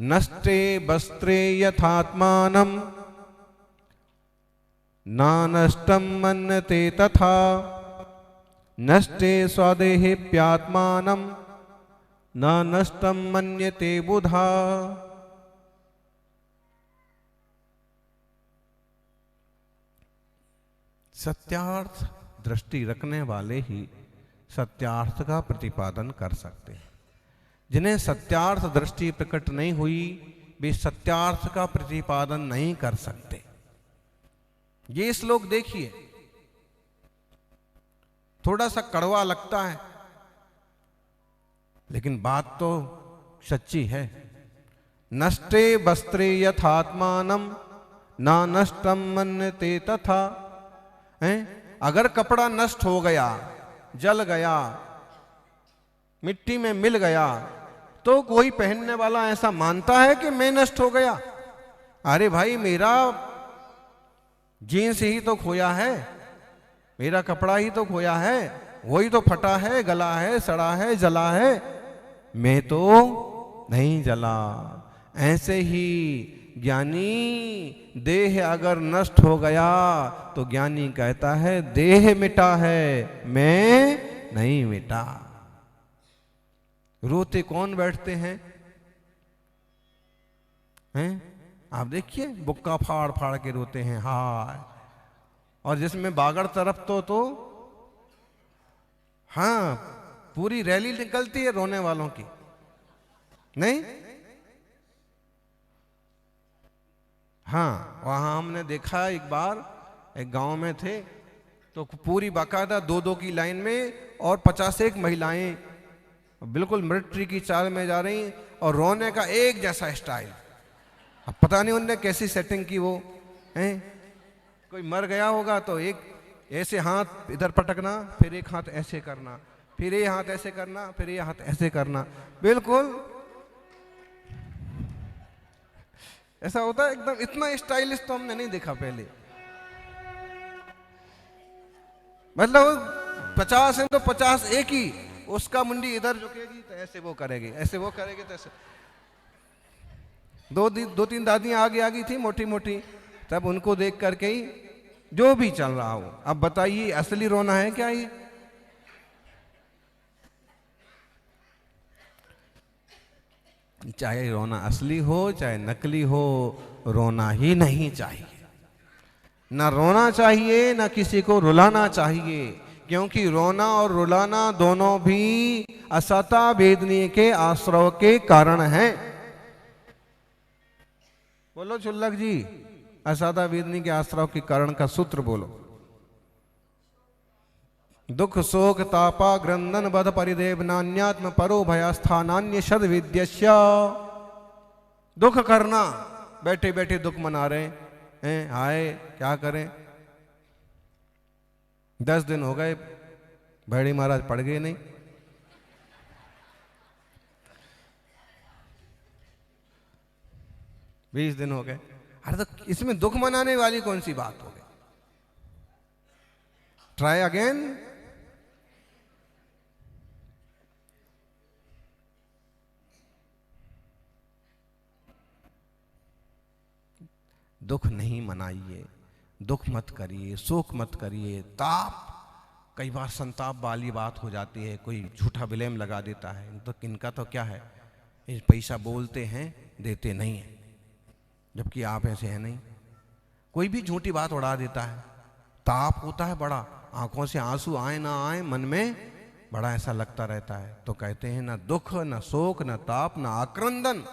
नष्टे वस्त्रे यथात्मानं न नष्टं मन्यते तथा नष्टे स्वदेहेऽप्यात्मानं न नष्टं मन्यते बुधा। सत्यार्थ दृष्टि रखने वाले ही सत्यार्थ का प्रतिपादन कर सकते हैं। जिन्हें सत्यार्थ दृष्टि प्रकट नहीं हुई वे सत्यार्थ का प्रतिपादन नहीं कर सकते। ये श्लोक देखिए, थोड़ा सा कड़वा लगता है लेकिन बात तो सच्ची है। नष्टे वस्त्रे यथात्मानं न नष्टं मन्यते तथा। अगर कपड़ा नष्ट हो गया, जल गया, मिट्टी में मिल गया तो कोई पहनने वाला ऐसा मानता है कि मैं नष्ट हो गया? अरे भाई, मेरा जीन्स ही तो खोया है, मेरा कपड़ा ही तो खोया है, वही तो फटा है, गला है, सड़ा है, जला है, मैं तो नहीं जला। ऐसे ही ज्ञानी देह अगर नष्ट हो गया तो ज्ञानी कहता है देह मिटा है, मैं नहीं मिटा। रोते कौन बैठते हैं? आप देखिए, बुक्का फाड़ फाड़ के रोते हैं, हाय। और जिसमें बागड़ तरफ तो हाँ, पूरी रैली निकलती है रोने वालों की, नहीं? हाँ, वहां हमने देखा एक बार, एक गांव में थे तो पूरी बाकायदा 2-2 की लाइन में और 51 महिलाएं बिल्कुल मिलिट्री की चाल में जा रही और रोने का एक जैसा स्टाइल। अब पता नहीं उनने कैसी सेटिंग की वो हैं। कोई मर गया होगा तो एक ऐसे हाथ इधर पटकना, फिर एक हाथ ऐसे करना, फिर ये हाथ ऐसे करना, फिर ये हाथ ऐसे करना, बिल्कुल ऐसा होता है एकदम। इतना स्टाइलिश तो हमने नहीं देखा पहले। मतलब 50 है तो 50 एक ही, उसका मुंडी इधर झुकेगी तो ऐसे वो करेगी, ऐसे वो करेगी तो ऐसे। 2-3 दादियां आगे आ गई थी मोटी मोटी, तब उनको देख करके ही जो भी चल रहा हो। अब बताइए, असली रोना है क्या ये? चाहे रोना असली हो चाहे नकली हो, रोना ही नहीं चाहिए। ना रोना चाहिए, ना किसी को रुलाना चाहिए, क्योंकि रोना और रुलाना दोनों भी असता वेदनी के आश्रव के कारण हैं। बोलो चुल्लक जी, असता वेदनी के आश्रव के कारण का सूत्र बोलो। दुख शोक तापा ग्रंदन बध परिदेव नान्यात्म परो भयास्थानान्य शद विद्यस्य। दुख करना, बैठे बैठे दुख मना रहे हैं, हाय क्या करें। 10 दिन हो गए भैड़ी महाराज पड़ गए नहीं। बीस दिन हो गए। अरे तो इसमें दुख मनाने वाली कौन सी बात हो गई? Try again. दुख नहीं मनाइए, दुख मत करिए, शोक मत करिए। ताप, कई बार संताप वाली बात हो जाती है, कोई झूठा ब्लेम लगा देता है, तो इनका तो क्या है, ये पैसा बोलते हैं देते नहीं है, जबकि आप ऐसे हैं नहीं। कोई भी झूठी बात उड़ा देता है, ताप होता है बड़ा, आंखों से आंसू आए ना आए, मन में बड़ा ऐसा लगता रहता है। तो कहते हैं ना दुख, ना शोक, ना ताप, ना आक्रंदन।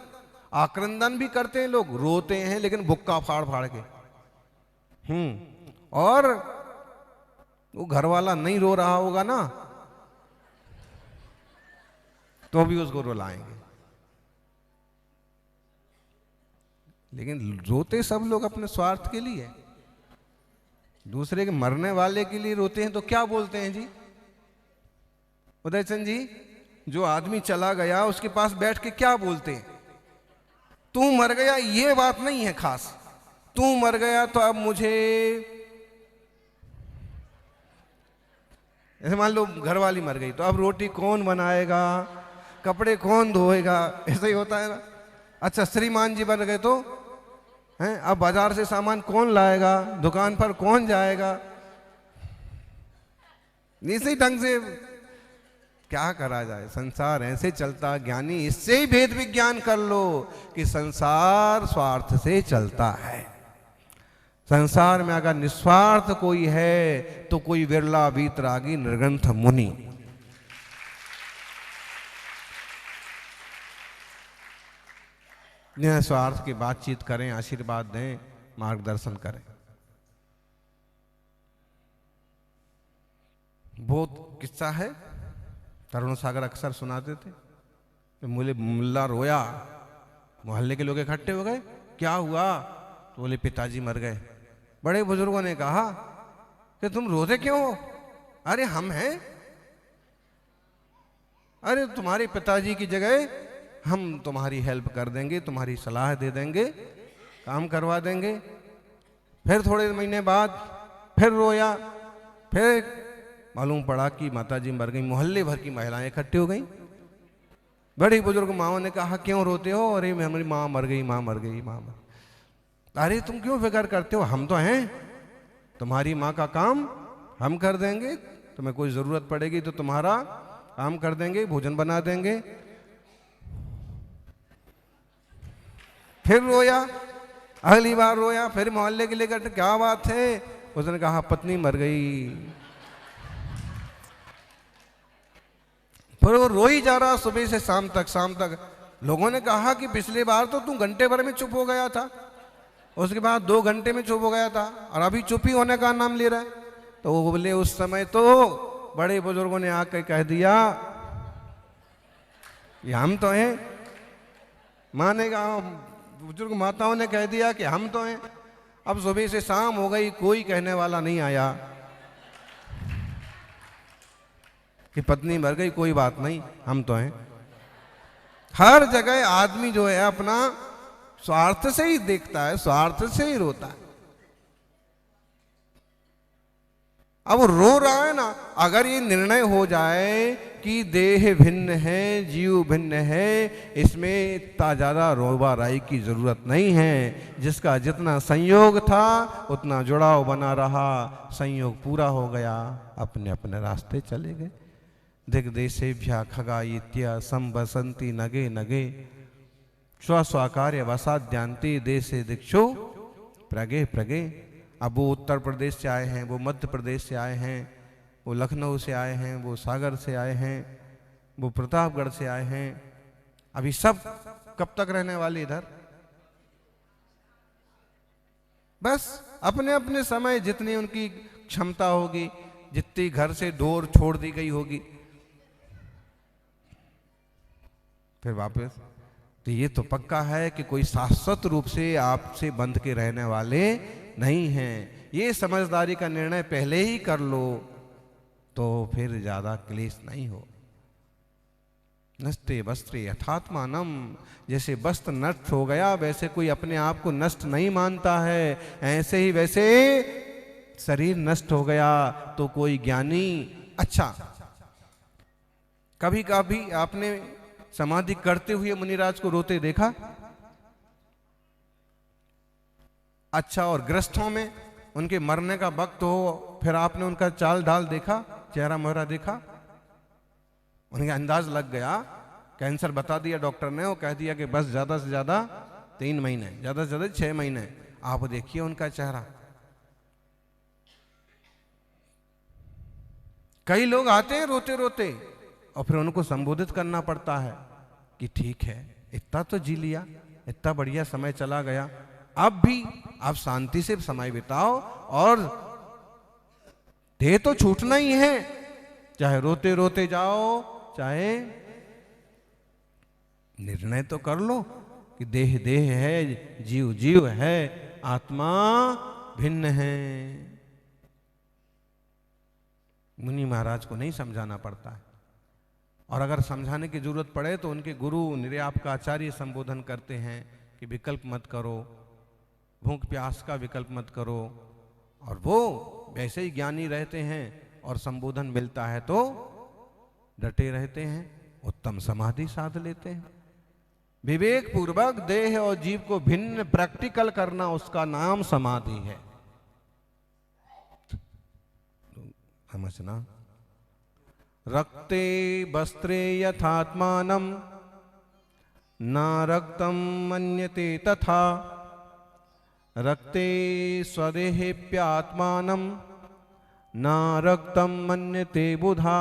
आक्रंदन भी करते हैं लोग, रोते हैं लेकिन बुक्का फाड़ फाड़ के। और वो घर वाला नहीं रो रहा होगा ना तो भी उसको रुलाएंगे। लेकिन रोते सब लोग अपने स्वार्थ के लिए, दूसरे के मरने वाले के लिए रोते हैं। तो क्या बोलते हैं जी उदयचंद जी, जो आदमी चला गया उसके पास बैठ के क्या बोलते हैं? तू मर गया, ये बात नहीं है खास, तू मर गया तो अब मुझे, ऐसे मान लो घर वाली मर गई तो अब रोटी कौन बनाएगा, कपड़े कौन धोएगा, ऐसा ही होता है ना। अच्छा श्रीमान जी बन गए तो हैं, अब बाजार से सामान कौन लाएगा, दुकान पर कौन जाएगा, इसी ढंग से क्या करा जाए, संसार ऐसे चलता। ज्ञानी इससे ही भेद विज्ञान कर लो कि संसार स्वार्थ से चलता है। संसार में अगर निस्वार्थ कोई है तो कोई विरला वीतरागी निर्ग्रंथ मुनि। निस्वार्थ की बातचीत करें, आशीर्वाद दें, मार्गदर्शन करें। बहुत किस्सा है, तरुण सागर अक्सर सुनाते थे। मुल्ला रोया, मोहल्ले के लोग इकट्ठे हो गए, क्या हुआ? तो बोले पिताजी मर गए। बड़े बुजुर्गों ने कहा कि तुम रोते क्यों हो? अरे हम हैं, अरे तुम्हारे पिताजी की जगह हम तुम्हारी हेल्प कर देंगे, तुम्हारी सलाह दे देंगे, काम करवा देंगे। फिर थोड़े महीने बाद फिर रोया, फिर मालूम पड़ा कि माताजी मर गई। मोहल्ले भर की महिलाएं इकट्ठी हो गई। बड़ी बुजुर्ग माओ ने कहा क्यों रोते हो? अरे हमारी माँ मर गई, माँ मर गई, माँ मर। अरे तुम क्यों फिक्र करते हो, हम तो हैं, तुम्हारी माँ का काम हम कर देंगे, तुम्हें कोई जरूरत पड़ेगी तो तुम्हारा काम कर देंगे, भोजन बना देंगे। फिर रोया, अगली बार रोया, फिर मोहल्ले के लेकर क्या बात है? उसने कहा पत्नी मर गई। फिर वो रो ही जा रहा सुबह से शाम तक। लोगों ने कहा कि पिछली बार तो तू घंटे भर में चुप हो गया था, उसके बाद 2 घंटे में चुप हो गया था, और अभी चुप ही होने का नाम ले रहा है। तो वो बोले उस समय तो बड़े बुजुर्गों ने आकर कह दिया कि हम तो हैं, मानेगा, बुजुर्ग माताओं ने कह दिया कि हम तो हैं। अब सुबह से शाम हो गई, कोई कहने वाला नहीं आया कि पत्नी मर गई, कोई बात नहीं, हम तो हैं। हर जगह आदमी जो है अपना स्वार्थ से ही देखता है, स्वार्थ से ही रोता है। अब रो रहा है ना, अगर ये निर्णय हो जाए कि देह भिन्न है, जीव भिन्न है, इसमें इतना ज्यादा रोबा राई की जरूरत नहीं है। जिसका जितना संयोग था उतना जुड़ाव बना रहा, संयोग पूरा हो गया, अपने अपने रास्ते चले गए। दिग्देशेभ्यः खगायित्य संवसन्ति नगे नगे स्वस्वाकार्य वसाद्यांति देशे दिक्षु प्रगे प्रगे। अब वो उत्तर प्रदेश से आए हैं, वो मध्य प्रदेश से आए हैं, वो लखनऊ से आए हैं, वो सागर से आए हैं, वो प्रतापगढ़ से आए हैं। अभी सब कब तक रहने वाले इधर? बस अपने अपने समय, जितनी उनकी क्षमता होगी, जितनी घर से डोर छोड़ दी गई होगी, फिर वापस। तो ये तो पक्का है कि कोई शाश्वत रूप से आपसे बंध के रहने वाले नहीं हैं। ये समझदारी का निर्णय पहले ही कर लो तो फिर ज्यादा क्लेश नहीं हो। नष्टे वस्त्रे यथात्मानम, जैसे वस्त्र नष्ट हो गया वैसे कोई अपने आप को नष्ट नहीं मानता है, ऐसे ही वैसे शरीर नष्ट हो गया तो कोई ज्ञानी। अच्छा, कभी कभी आपने समाधि करते हुए मुनिराज को रोते देखा? अच्छा, और ग्रस्तों में उनके मरने का वक्त हो, फिर आपने उनका चाल ढाल देखा, चेहरा मोहरा देखा, उनके अंदाज लग गया, कैंसर बता दिया डॉक्टर ने, वो कह दिया कि बस ज्यादा से ज्यादा 3 महीने, ज्यादा से ज्यादा 6 महीने। आप देखिए उनका चेहरा। कई लोग आते हैं रोते रोते और फिर उनको संबोधित करना पड़ता है कि ठीक है, इतना तो जी लिया, इतना बढ़िया समय चला गया, अब भी आप शांति से समय बिताओ, और देह तो छूटना ही है, चाहे रोते रोते जाओ, चाहे निर्णय तो कर लो कि देह देह है, जीव जीव है, आत्मा भिन्न है। मुनि महाराज को नहीं समझाना पड़ता है, और अगर समझाने की जरूरत पड़े तो उनके गुरु निर्याप का आचार्य संबोधन करते हैं कि विकल्प मत करो, भूख प्यास का विकल्प मत करो, और वो वैसे ही ज्ञानी रहते हैं और संबोधन मिलता है तो डटे रहते हैं, उत्तम समाधि साध लेते हैं। विवेक पूर्वक देह और जीव को भिन्न प्रैक्टिकल करना, उसका नाम समाधि है। समझना। रक्ते वस्त्रे यथात्मानं न रक्तं मन्यते तथा, रक्ते स्वदेहेप्यात्मानं न रक्तं मन्यते बुधा।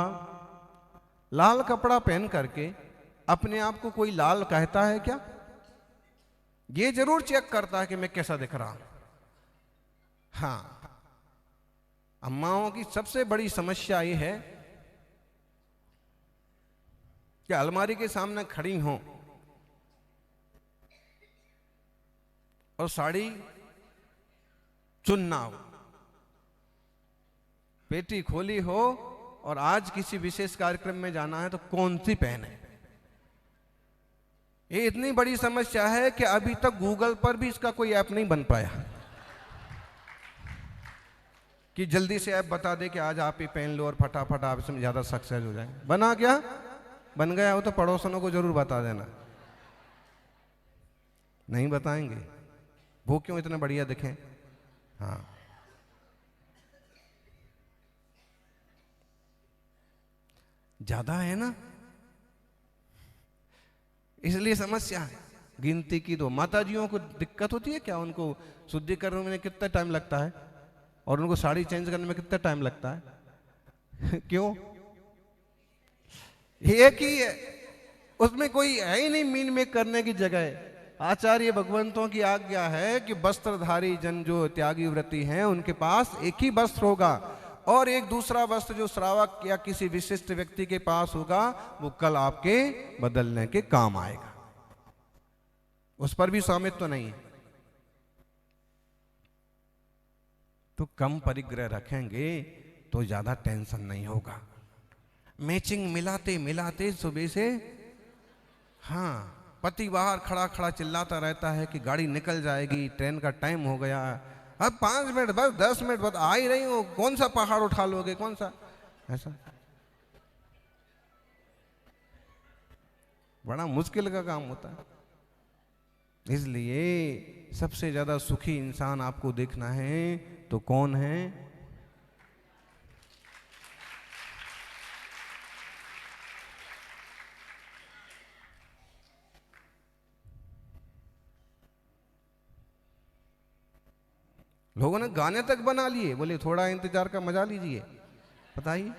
लाल कपड़ा पहन करके अपने आप को कोई लाल कहता है क्या? ये जरूर चेक करता है कि मैं कैसा दिख रहा हूं। हाँ, अम्माओं की सबसे बड़ी समस्या ये है कि अलमारी के सामने खड़ी हों और साड़ी चुनना हो, पेटी खोली हो और आज किसी विशेष कार्यक्रम में जाना है तो कौन सी पहने। ये इतनी बड़ी समस्या है कि अभी तक गूगल पर भी इसका कोई ऐप नहीं बन पाया कि जल्दी से ऐप बता दे कि आज आप ये पहन लो और फटाफट आप इसमें ज्यादा सक्सेस हो जाएंगे। बना क्या? बन गया हो तो पड़ोसनों को जरूर बता देना। नहीं बताएंगे, वो क्यों इतने बढ़िया दिखें। हाँ, ज्यादा है ना, इसलिए समस्या है। गिनती की तो माताजियों को दिक्कत होती है क्या? उनको शुद्धिकरण में कितना टाइम लगता है और उनको साड़ी चेंज करने में कितना टाइम लगता है? क्यों? एक ही है, उसमें कोई है ही नहीं मीन में करने की जगह है। आचार्य भगवंतों की आज्ञा है कि वस्त्रधारी जन जो त्यागी व्रती हैं उनके पास एक ही वस्त्र होगा और एक दूसरा वस्त्र जो श्रावक या किसी विशिष्ट व्यक्ति के पास होगा वो कल आपके बदलने के काम आएगा। उस पर भी स्वामित्व नहीं है। तो कम परिग्रह रखेंगे तो ज्यादा टेंशन नहीं होगा। मैचिंग मिलाते मिलाते सुबह से, हाँ, पति बाहर खड़ा खड़ा चिल्लाता रहता है कि गाड़ी निकल जाएगी, ट्रेन का टाइम हो गया, अब 5 मिनट बस, 10 मिनट बस, आ ही रही हो, कौन सा पहाड़ उठा लोगे, कौन सा। ऐसा बड़ा मुश्किल का काम होता है। इसलिए सबसे ज्यादा सुखी इंसान आपको देखना है तो कौन है? लोगों ने गाने तक बना लिए, बोले थोड़ा इंतजार का मजा लीजिए। बताइए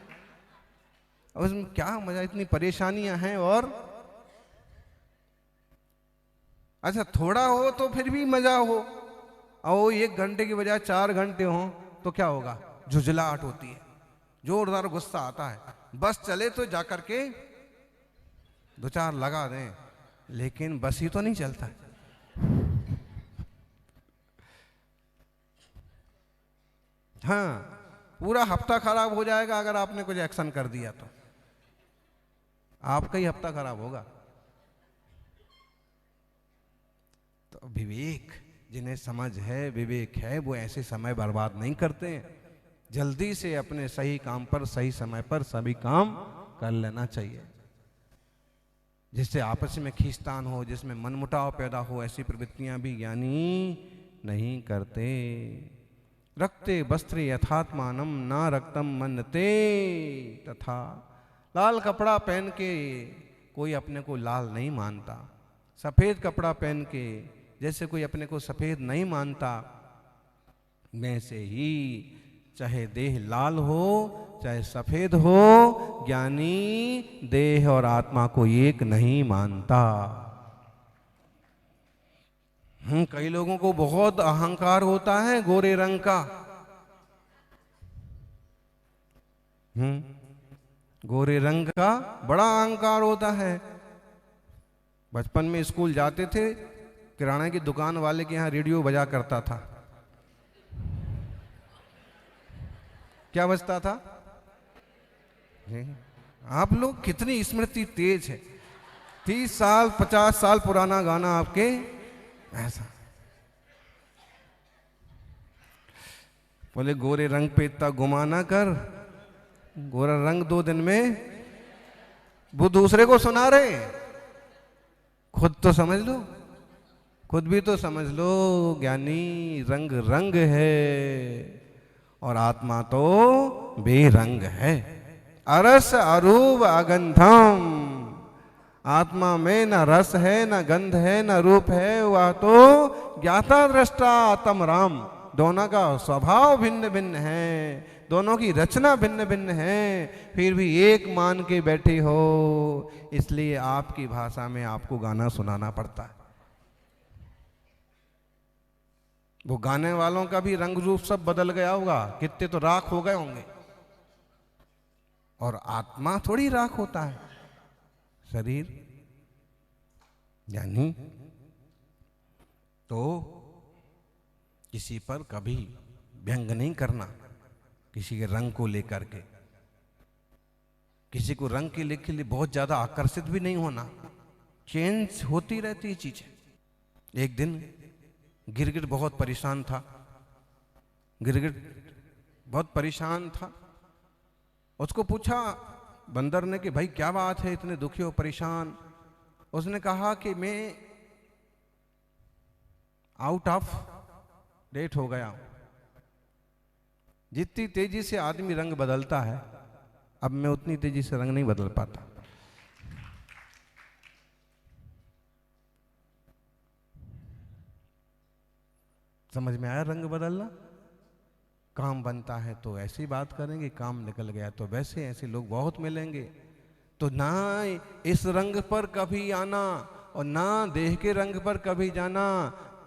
अब इसमें क्या मजा, इतनी परेशानियां हैं। और अच्छा, थोड़ा हो तो फिर भी मजा हो, और 1 घंटे की बजाय 4 घंटे हो तो क्या होगा? झुंझलाहट होती है, जोरदार गुस्सा आता है। बस चले तो जाकर के 2-4 लगा दें, लेकिन बस ही तो नहीं चलता। हाँ, पूरा हफ्ता खराब हो जाएगा अगर आपने कुछ एक्शन कर दिया तो आपका ही हफ्ता खराब होगा। तो विवेक, जिन्हें समझ है, विवेक है, वो ऐसे समय बर्बाद नहीं करते हैं। जल्दी से अपने सही काम पर सही समय पर सभी काम कर लेना चाहिए। जिससे आपस में खींचतान हो, जिसमें मनमुटाव पैदा हो, ऐसी प्रवृत्तियां भी ज्ञानी नहीं करते। रक्ते वस्त्रे यथात्मानं न रक्तम मन्यते तथा। लाल कपड़ा पहन के कोई अपने को लाल नहीं मानता, सफेद कपड़ा पहन के जैसे कोई अपने को सफेद नहीं मानता, वैसे ही चाहे देह लाल हो चाहे सफेद हो, ज्ञानी देह और आत्मा को एक नहीं मानता। कई लोगों को बहुत अहंकार होता है गोरे रंग का। गोरे रंग का बड़ा अहंकार होता है। बचपन में स्कूल जाते थे, किराना की दुकान वाले के यहाँ रेडियो बजा करता था। क्या बजता था? आप लोग कितनी स्मृति तेज है। 30 साल 50 साल पुराना गाना आपके ऐसा। बोले गोरे रंग पे इतना गुमाना कर, गोरा रंग 2 दिन में। वो दूसरे को सुना रहे, खुद तो समझ लो, खुद भी तो समझ लो ज्ञानी, रंग रंग है और आत्मा तो बेरंग है। अरस अरूप अगंधम, आत्मा में न रस है न गंध है न रूप है, वह तो ज्ञाता दृष्टा आत्म राम। दोनों का स्वभाव भिन्न भिन्न है, दोनों की रचना भिन्न भिन्न है, फिर भी एक मान के बैठे हो, इसलिए आपकी भाषा में आपको गाना सुनाना पड़ता है। वो गाने वालों का भी रंग रूप सब बदल गया होगा, कितने तो राख हो गए होंगे, और आत्मा थोड़ी राख होता है, शरीर यानी। तो किसी पर कभी व्यंग नहीं करना, किसी के रंग को लेकर के, किसी को रंग के लेके लिए बहुत ज्यादा आकर्षित भी नहीं होना, चेंज होती रहती चीजें। एक दिन गिरगिट बहुत परेशान था, गिरगिट बहुत परेशान था। उसको पूछा बंदर ने कि भाई क्या बात है, इतने दुखी हो परेशान। उसने कहा कि मैं आउट ऑफ डेट हो गया, जितनी तेजी से आदमी रंग बदलता है, अब मैं उतनी तेजी से रंग नहीं बदल पाता। समझ में आया रंग बदलना? काम बनता है तो ऐसी बात करेंगे, काम निकल गया तो वैसे, ऐसे लोग बहुत मिलेंगे। तो ना इस रंग पर कभी आना और ना देह के रंग पर कभी जाना,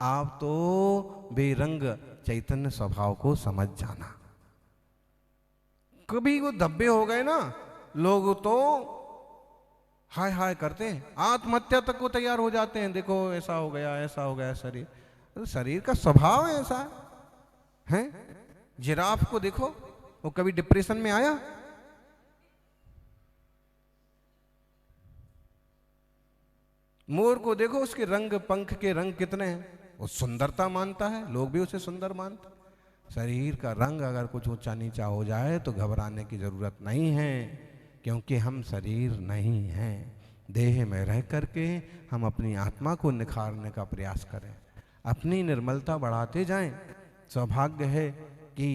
आप तो बेरंग चैतन्य स्वभाव को समझ जाना। कभी वो धब्बे हो गए ना, लोग तो हाय हाय करते हैं, आत्महत्या तक को तैयार हो जाते हैं, देखो ऐसा हो गया ऐसा हो गया। शरीर, तो शरीर का स्वभाव ऐसा है। जिराफ को देखो, वो कभी डिप्रेशन में आया? मोर को देखो, उसके रंग, पंख के रंग कितने हैं, वो सुंदरता मानता है, लोग भी उसे सुंदर मानते। शरीर का रंग अगर कुछ ऊंचा नीचा हो जाए तो घबराने की जरूरत नहीं है, क्योंकि हम शरीर नहीं हैं। देह में रह करके हम अपनी आत्मा को निखारने का प्रयास करें, अपनी निर्मलता बढ़ाते जाएं। सौभाग्य है कि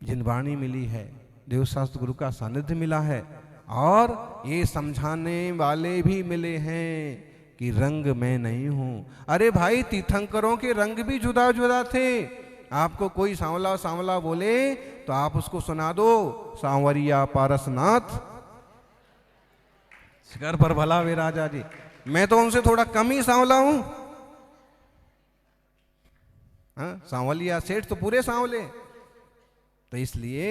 जिनवाणी मिली है, देवशास्त्र गुरु का सानिध्य मिला है, और ये समझाने वाले भी मिले हैं कि रंग मैं नहीं हूं। अरे भाई, तीर्थंकरों के रंग भी जुदा जुदा थे। आपको कोई सांवला सांवला बोले तो आप उसको सुना दो, सांवरिया पारसनाथ शिखर पर भला वे राजा जी। मैं तो उनसे थोड़ा कम ही सांवला हूं। सांवलिया सेठ तो पूरे सांवले। तो इसलिए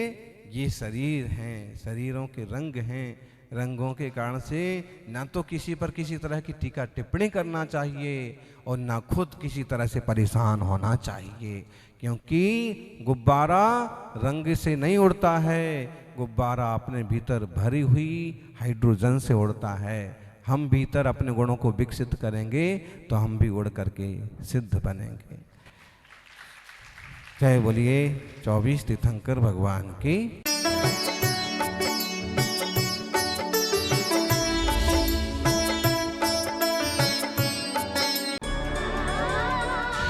ये शरीर हैं, शरीरों के रंग हैं, रंगों के कारण से ना तो किसी पर किसी तरह की टीका टिप्पणी करना चाहिए और ना खुद किसी तरह से परेशान होना चाहिए, क्योंकि गुब्बारा रंग से नहीं उड़ता है, गुब्बारा अपने भीतर भरी हुई हाइड्रोजन से उड़ता है। हम भीतर अपने गुणों को विकसित करेंगे तो हम भी उड़ करके सिद्ध बनेंगे। जय बोलिए 24 तीर्थंकर भगवान की।